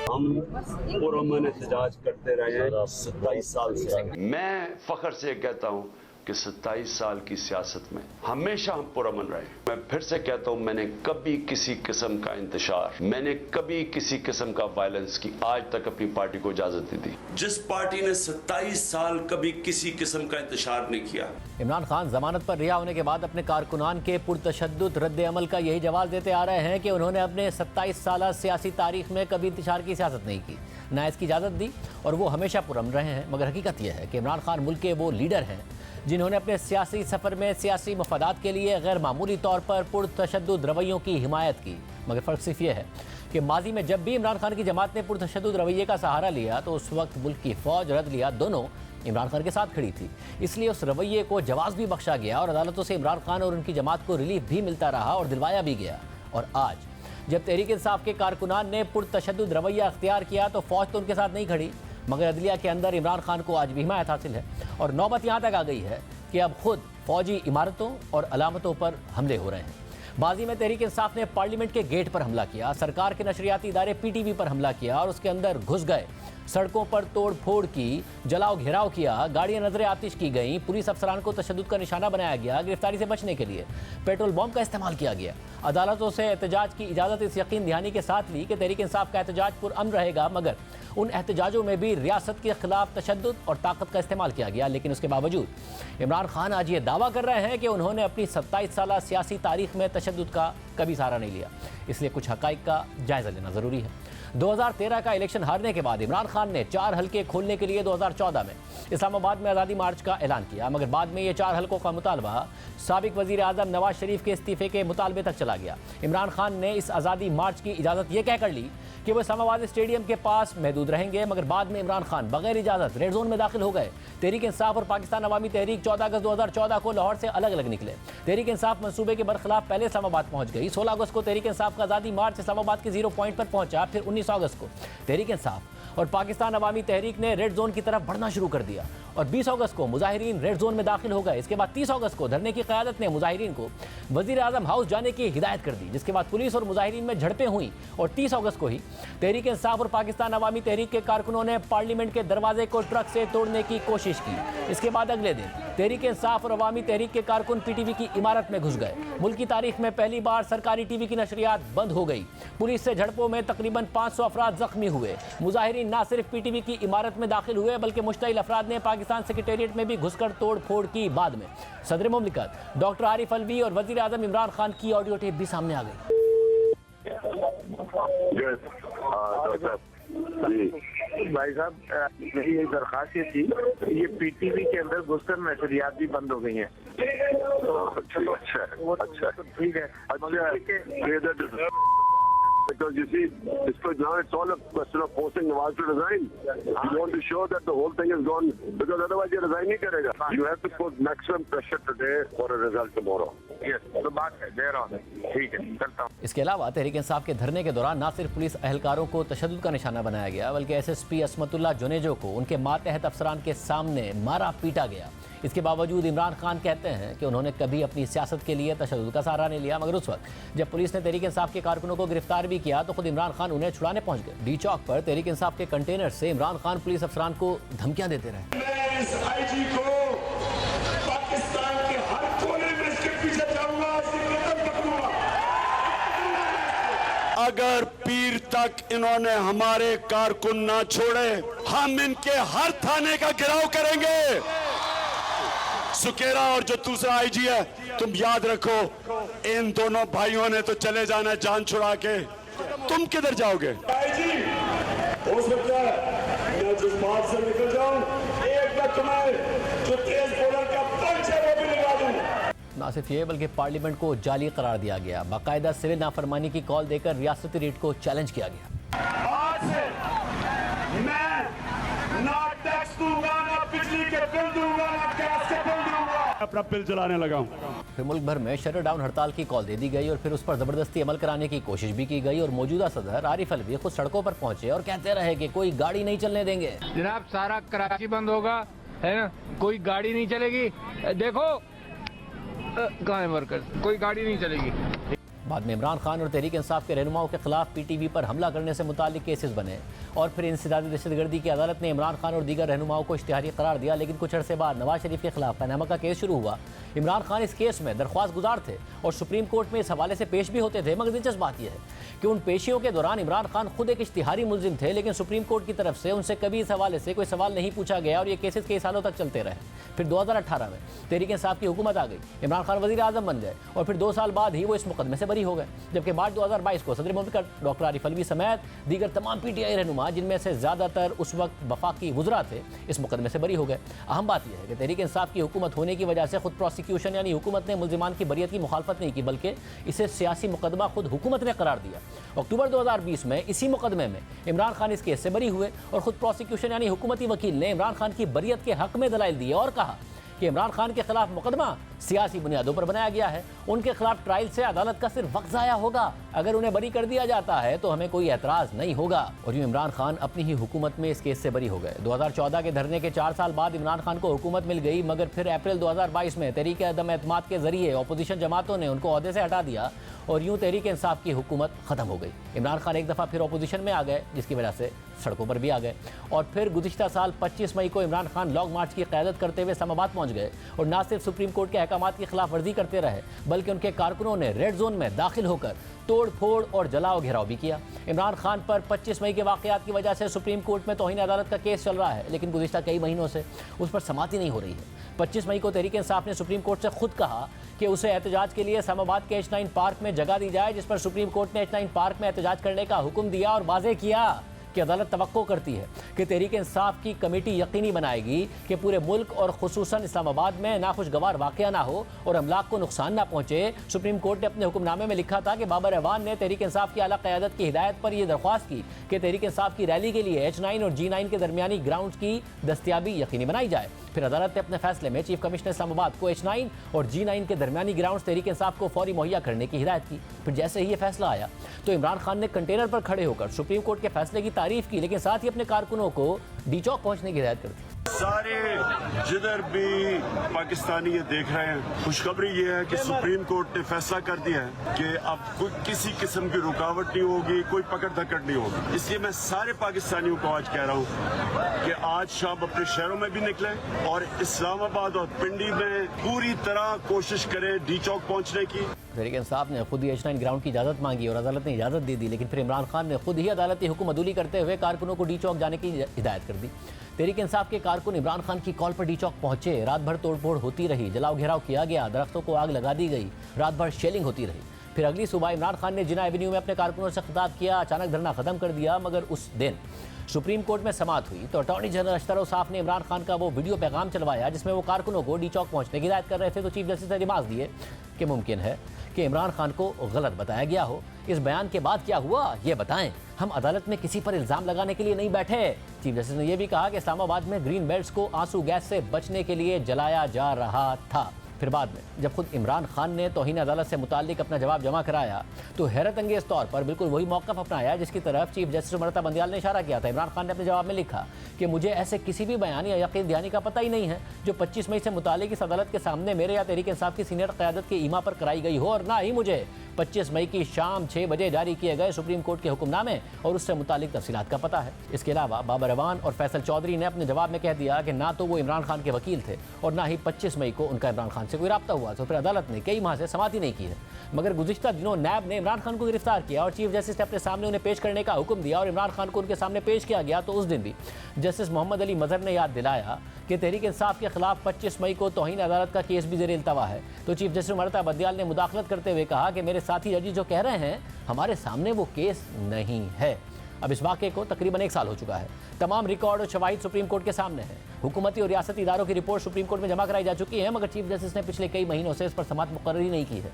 हम पुरअमन एहतजाज करते रहे हैं 27 साल से। मैं फख्र से कहता हूं कि 27 साल की सियासत में हमेशा हम पुरअमन रहे। मैं फिर से कहता हूं, मैंने कभी किसी किस्म का इंतशार, मैंने कभी किसी किस्म का वायलेंस की आज तक अपनी पार्टी को इजाजत नहीं दी। जिस पार्टी ने 27 साल कभी किसी किस्म का इंतशार नहीं किया। इमरान खान जमानत पर रिहा होने के बाद अपने कारकुनान के पुरतशद्दुद रद्द अमल का यही जवाब देते आ रहे हैं कि उन्होंने अपने 27 साल सियासी तारीख में कभी इंतशार की सियासत नहीं की, ना इसकी इजाज़त दी, और वो हमेशा पुरअमन रहे हैं। मगर हकीकत यह है कि इमरान खान मुल्क के वो लीडर हैं जिन्होंने अपने सियासी सफ़र में सियासी मफादात के लिए गैर मामूली तौर पर पुरतशद्दुद रवैयों की हिमायत की। मगर फ़र्क सिर्फ यह है कि माजी में जब भी इमरान खान की जमात ने पुरतशद्दुद रवैये का सहारा लिया तो उस वक्त मुल्क की फ़ौज रद्द लिया दोनों इमरान खान के साथ खड़ी थी। इसलिए उस रवैये को जवाज़ भी बख्शा गया और अदालतों से इमरान खान और उनकी जमात को रिलीफ भी मिलता रहा और दिलवाया भी गया। और आज जब तहरीक इंसाफ के कारकुनान ने पुरतशद्दुद रवैया अख्तियार किया तो फ़ौज तो उनके साथ नहीं खड़ी, मगर अदलिया के अंदर इमरान खान को आज भी हिमायत हासिल है। और नौबत यहाँ तक आ गई है कि अब खुद फौजी इमारतों और अलामतों पर हमले हो रहे हैं। बाजी में तहरीक इंसाफ ने पार्लियामेंट के गेट पर हमला किया, सरकार के नशरियाती इदारे PTV पर हमला किया और उसके अंदर घुस गए, सड़कों पर तोड़ फोड़ की, जलाओ घेराव किया, गाड़ियां नजर आतिश की गई, पुलिस अफसरान को तशद्दुद का निशाना बनाया गया, गिरफ्तारी से बचने के लिए पेट्रोल बम का इस्तेमाल किया गया। अदालतों से एहतजाज की इजाज़त इस यकीन दहानी के साथ ली कि तहरीक इंसाफ का एहतजाज पुरअमन रहेगा, मगर उन एहतजाजों में भी रियासत के खिलाफ तशद्दुद और ताकत का इस्तेमाल किया गया। लेकिन उसके बावजूद इमरान खान आज ये दावा कर रहे हैं कि उन्होंने अपनी 27 साल सियासी तारीख में तशद्दुद का कभी सहारा नहीं लिया। इसलिए कुछ हक़ाइक़ का जायज़ा लेना ज़रूरी है। 2013 का इलेक्शन हारने के बाद इमरान खान ने 4 हल्के खोलने के लिए 2014 में इस्लामाबाद में आज़ादी मार्च का ऐलान किया, मगर बाद में ये 4 हल्कों का मुतालबा साबिक वज़ीर आज़म नवाज शरीफ के इस्तीफ़े के मुतालबे तक चला गया। इमरान खान ने इस आज़ादी मार्च की इजाज़त ये कहकर ली कि वो इस्लामाबाद स्टेडियम के पास महदूद रहेंगे, मगर बाद में इमरान खान बगैर इजाज़त रेड जोन में दाखिल हो गए। तहरीक इंसाफ और पाकिस्तान अवामी तहरीक 14 अगस्त 2014 को लाहौर से अलग अलग निकले। तहरीक इंसाफ मंसूबे के बरखिलाफ पहले इस्लामाबाद पहुंच गई। 16 अगस्त को तहरीक इंसाफ का आज़ादी मार्च इस्लामाबाद के 0 पॉइंट पर पहुंचा। फिर 19 अगस्त को तहरीक इंसाफ और पाकिस्तान अवामी तहरीक ने रेड जोन की तरफ बढ़ना शुरू कर दिया और 20 अगस्त को मुजाहिरीन रेड जोन में दाखिल हो गए। इसके बाद 30 अगस्त को धरने की क़यादत ने मुजाहिरीन को वज़ीर आज़म हाउस जाने की हिदायत कर दी, जिसके बाद पुलिस और मुजाहिरीन में झड़पें हुई और 30 अगस्त को ही तहरीक इंसाफ और पाकिस्तान अवामी तहरीक के कारकुनों ने पार्लियामेंट के दरवाजे को ट्रक से तोड़ने की कोशिश की। इसके बाद अगले दिन तहरीक इंसाफ और अवामी तहरीक के कारकुन PTV की इमारत में घुस गए। मुल्क की तारीख में पहली बार सरकारी TV की नशरियात बंद हो गई। पुलिस से झड़पों में तकरीबन 500 अफराद जख्मी हुए। मुजाहिरीन न सिर्फ PTV की इमारत में दाखिल हुए बल्कि मुश्तइल अफराद ने पाकिस्तान सेक्रेटेरिएट में भी घुसकर तोड़ फोड़ की। बाद में सदर मुमलिकत डॉक्टर आरिफ अलवी और वज़ीर आज़म इमरान खान की ऑडियो टेप भी सामने आ गई। भाई साहब, मेरी एक दरख्वास्त ये थी, ये PTV के अंदर घुसकर नशरियात भी बंद हो गई हैं। अच्छा, ठीक है। Because you see, now it's all a question of forcing Nawaz to resign. You want to show that the whole thing is gone, because otherwise he resign नहीं करेगा. You have to put maximum pressure today for a result tomorrow. Yes, तो बात है, दे रहा हूँ, ठीक है, करता हूँ। इसके अलावा तहरीक इंसाफ के धरने के दौरान न सिर्फ पुलिस अहलकारों को तशद्दुद का निशाना बनाया गया बल्कि SSP असमतुल्लाह जुनेजो को उनके मातहत अफसरान के सामने मारा पीटा गया। इसके बावजूद इमरान खान कहते हैं कि उन्होंने कभी अपनी सियासत के लिए तशद्दुद का सहारा नहीं लिया, मगर उस वक्त जब पुलिस ने तहरीक इंसाफ के कारकुनों को गिरफ्तार भी किया तो खुद इमरान खान उन्हें छुड़ाने पहुंच गए। डी चौक पर तहरीक इंसाफ के कंटेनर से इमरान खान पुलिस अफसरान को धमकियां देते रहे। मैं इस IG को पाकिस्तान के हर कोने में इसके पीछे जाऊंगा, इसे कदम पकड़ूंगा। अगर पीर तक इन्होंने हमारे कारकुन ना छोड़े, हम इनके हर थाने का घेराव करेंगे। सुकेरा और जो दूसरा IG है, तुम याद रखो, इन दोनों भाइयों ने तो चले जाना है जान छुड़ा के। तुम किधर जाओगे? IG, हो सकता है मैं जज्बात से निकल जाऊं, एक बार तुम्हें जो तेज बोलर का पंच है वो भी लगा दूं। न सिर्फ ये बल्कि पार्लियामेंट को जाली करार दिया गया। बाकायदा सिविल नाफरमानी की कॉल देकर रियासती रेट को चैलेंज किया गया। आज से मैं ना टैक्स दूंगा, ना बिजली के बिल दूंगा, ना गैस के बिल दूंगा। अपना बिल चलाने लगा हूं। फिर मुल्क भर में शटर डाउन हड़ताल की कॉल दे दी गई और फिर उस पर जबरदस्ती अमल कराने की कोशिश भी की गई और मौजूदा सदर आरिफ अलवी खुद सड़कों पर पहुंचे और कहते रहे कि कोई गाड़ी नहीं चलने देंगे। जनाब, सारा कराची बंद होगा, है ना, कोई गाड़ी नहीं चलेगी। देखो कहाँ है वर्कर्स, कोई गाड़ी नहीं चलेगी। बाद में इमरान खान और तहरीक इंसाफ के रहनुमाओं के खिलाफ PTV पर हमला करने से मुताल्लिक केसेस बने और फिर इंसदादी दहशतगर्दी की अदालत ने इमरान खान और दीगर रहनुमाओं को इश्तिहारी करार दिया। लेकिन कुछ अरसे बाद नवाज शरीफ के खिलाफ पनामा का केस शुरू हुआ। इमरान खान इस केस में दरख्वास्त गुजार थे और सुप्रीम कोर्ट में इस हवाले से पेश भी होते थे। मगर दिलचस्प बात यह है कि उन पेशियों के दौरान इमरान खान खुद एक इश्तिहारी मुलजिम थे, लेकिन सुप्रीम कोर्ट की तरफ से उनसे कभी इस हवाले से कोई सवाल नहीं पूछा गया और ये केसेस कई सालों तक चलते रहे। फिर 2018 में तहरीक इंसाफ की हुकूमत आ गई, इमरान खान वज़ीर आज़म बन गए और फिर 2 साल बाद ही वो इस मुकदमे से बरी हो गए। जबकि मार्च 2022 को सदर मुमलिकत डॉक्टर आरिफ अलवी समेत दीगर तमाम PTI रहनुमा, जिनमें से ज़्यादातर उस वक्त वफाकी वुज़रा थे, इस मुकदमे से बरी हो गए। अहम बात यह है कि तहरीक इंसाफ की हुकूमत होने की वजह से खुद प्रोसिक्यूशन यानी हुकूमत ने मुल्जिमान की बरियत की मुखालफत नहीं की, बल्कि इसे सियासी मुकदमा खुद हुकूमत ने करार दिया। अक्टूबर 2020 में इसी मुकदमे में इमरान खान इस केस से बरी हुए और खुद प्रोसिक्यूशन यानी हुकूमती वकील ने इमरान खान की बरियत के हक में दलाइल दिए और कहा कि इमरान खान के खिलाफ मुकदमा सियासी बुनियादों पर बनाया गया है। उनके खिलाफ ट्रायल से अदालत का सिर्फ वक्त ज़ाया होगा। अगर उन्हें बरी कर दिया जाता है तो हमें कोई एतराज़ नहीं होगा। और यूँ इमरान खान अपनी ही हुकूमत में इस केस से बरी हो गए। 2014 के धरने के 4 साल बाद इमरान खान को हुकूमत मिल गई, मगर फिर अप्रैल 2022 में तहरीक अदम एतमाद के जरिए अपोजिशन जमातों ने उनको ओहदे से हटा दिया और यूँ तहरीक इंसाफ की हुकूमत ख़त्म हो गई। इमरान खान एक दफ़ा फिर अपोजिशन में आ गए, जिसकी वजह से सड़कों पर भी आ गए। और फिर गुज़िश्ता साल 25 मई को इमरान खान लॉन्ग मार्च की क़यादत करते हुए इस्लामाबाद पहुँच गए और न सिर्फ सुप्रीम कोर्ट के अहकामात की खिलाफ वर्जी करते रहे, बल्कि उनके कारकुनों ने रेड जोन में दाखिल होकर तोड़ फोड़ और जलाओ घेराव भी किया। इमरान खान पर 25 मई के वाक़यात की वजह से सुप्रीम कोर्ट में तौहीन अदालत का केस चल रहा है, लेकिन गुज़िश्ता कई महीनों से उस पर समाअत नहीं हो रही है। 25 मई को तहरीक इंसाफ ने सुप्रीम कोर्ट से खुद कहा कि उसे एहतजाज के लिए इस्लामाबाद के H9 पार्क में जगह दी जाए, जिस पर सुप्रीम कोर्ट ने H9 पार्क में एहतजाज करने का हुक्म दिया और वाज़ेह किया कि अदालत तवक्को करती है कि तहरीक इंसाफ की कमेटी यकीनी बनाएगी कि पूरे मुल्क और खुसूसन इस्लामाबाद में नाखुशगवार वाक़या ना हो और अमलाक को नुकसान ना पहुँचे। सुप्रीम कोर्ट ने अपने हुक्मनामे में लिखा था कि बाबर अवान ने तहरीक इंसाफ की आला क़यादत की हिदायत पर यह दरख्वास्त की कि तहरीक इंसाफ की रैली के लिए H9 और G9 के दरमियानी ग्राउंड की दस्तियाबी यकीनी बनाई जाए। फिर अदालत ने अपने फैसले में चीफ कमिश्नर इस्लामाबाद को H9 और G9 के दरमियानी ग्राउंड तहरीक इंसाफ को फौरी मुहैया करने की हिदायत की। फिर जैसे ही ये फैसला आया तो इमरान खान ने कंटेनर पर खड़े होकर सुप्रीम कोर्ट के फैसले की तारीफ की, लेकिन साथ ही अपने कारकुनों को डी चौक पहुंचने की हिदायत कर दी। सारे जिधर भी पाकिस्तानी ये देख रहे हैं, खुशखबरी ये है कि सुप्रीम कोर्ट ने फैसला कर दिया है कि अब कोई किसी किस्म की रुकावट नहीं होगी, कोई पकड़ धकड़ नहीं होगी। इसलिए मैं सारे पाकिस्तानियों को आज कह रहा हूँ कि आज शाम अपने शहरों में भी निकले और इस्लामाबाद और पिंडी में पूरी तरह कोशिश करें डी चौक पहुँचने की। तहरीक इंसाफ ने खुद ही H9 ग्राउंड की इजाज़त मांगी और अदालत ने इजाज़त दे दी, लेकिन फिर इमरान खान ने खुद ही अदालती हुक्म अदूली करते हुए कारकुनों को डी चौक जाने की हिदायत कर दी। तहरीक इंसाफ के कारकुन इमरान खान की कॉल पर डी चौक पहुंचे। रात भर तोड़फोड़ होती रही, जलाओ घेराव किया गया, दरख्तों को आग लगा दी गई, रात भर शेलिंग होती रही। फिर अगली सुबह इमरान खान ने जिना एवेन्यू में अपने कारकुनों से खिताब किया, अचानक धरना ख़त्म कर दिया। मगर उस दिन सुप्रीम कोर्ट में समाअत हुई तो अटॉर्नी जनरल अशतर औसाफ ने इमरान खान का वो वीडियो पैगाम चलवाया जिसमें वो कारकुनों को डी चौक पहुंचने की हिदायत कर रहे थे। तो चीफ जस्टिस ने रिमार्क दिए कि मुमकिन है कि इमरान खान को गलत बताया गया हो। इस बयान के बाद क्या हुआ ये बताएं, हम अदालत में किसी पर इल्ज़ाम लगाने के लिए नहीं बैठे। चीफ जस्टिस ने यह भी कहा कि इस्लामाबाद में ग्रीन बेल्ट्स को आंसू गैस से बचने के लिए जलाया जा रहा था। फिर बाद में जब खुद इमरान खान ने तौहीन अदालत से मुताल्लिक अपना जवाब जमा कराया तो हैरत अंगेज़ तौर पर बिल्कुल वही मौक़िफ़ अपनाया जिसकी तरफ चीफ जस्टिस उमरता बंदियाल ने इशारा किया था। इमरान खान ने अपने जवाब में लिखा कि मुझे ऐसे किसी भी बयान या यकीन दहानी का पता ही नहीं है जो 25 मई से मुताल्लिक इस अदालत के सामने मेरे या तहरीक इंसाफ की सीनियर क़यादत की ईमा पर कराई गई हो, और ना ही मुझे 25 मई की शाम 6 बजे जारी किए गए सुप्रीम कोर्ट के हुक्मनामे और उससे मुताल्लिक तफसीलात का पता है। इसके अलावा बाबर अवान और फैसल चौधरी ने अपने जवाब में कह दिया कि ना तो वो इमरान खान के वकील थे और ना ही 25 मई को उनका इमरान खान से कोई रब्ता हुआ। तो फिर अदालत ने कई माह से समाअत ही नहीं की है। मगर गुज़िश्ता दिनों नैब ने इमरान खान को गिरफ्तार किया और चीफ जस्टिस ने अपने सामने उन्हें पेश करने का हुक्म दिया और इमरान खान को उनके सामने पेश किया गया। तो उस दिन भी जस्टिस मोहम्मद अली मजहर ने याद दिलाया कि तहरीक इंसाफ के खिलाफ 25 मई को तौहीन अदालत का केस भी ज़ेर इल्तवा है। तो चीफ जस्टिस उमरता बंदियाल ने मुदाखलत करते हुए कहा कि मेरे साथी जजेस जो कह रहे हैं हमारे सामने वो केस नहीं है। अब इस वाक़े को तकरीबन 1 साल हो चुका है। तमाम रिकॉर्ड और शवाहिद सुप्रीम कोर्ट के सामने हैं। हुकूमती और रियासती इदारों की रिपोर्ट सुप्रीम कोर्ट में जमा कराई जा चुकी है, मगर चीफ जस्टिस ने पिछले कई महीनों से इस पर समाअत मुकर्रर ही नहीं की है।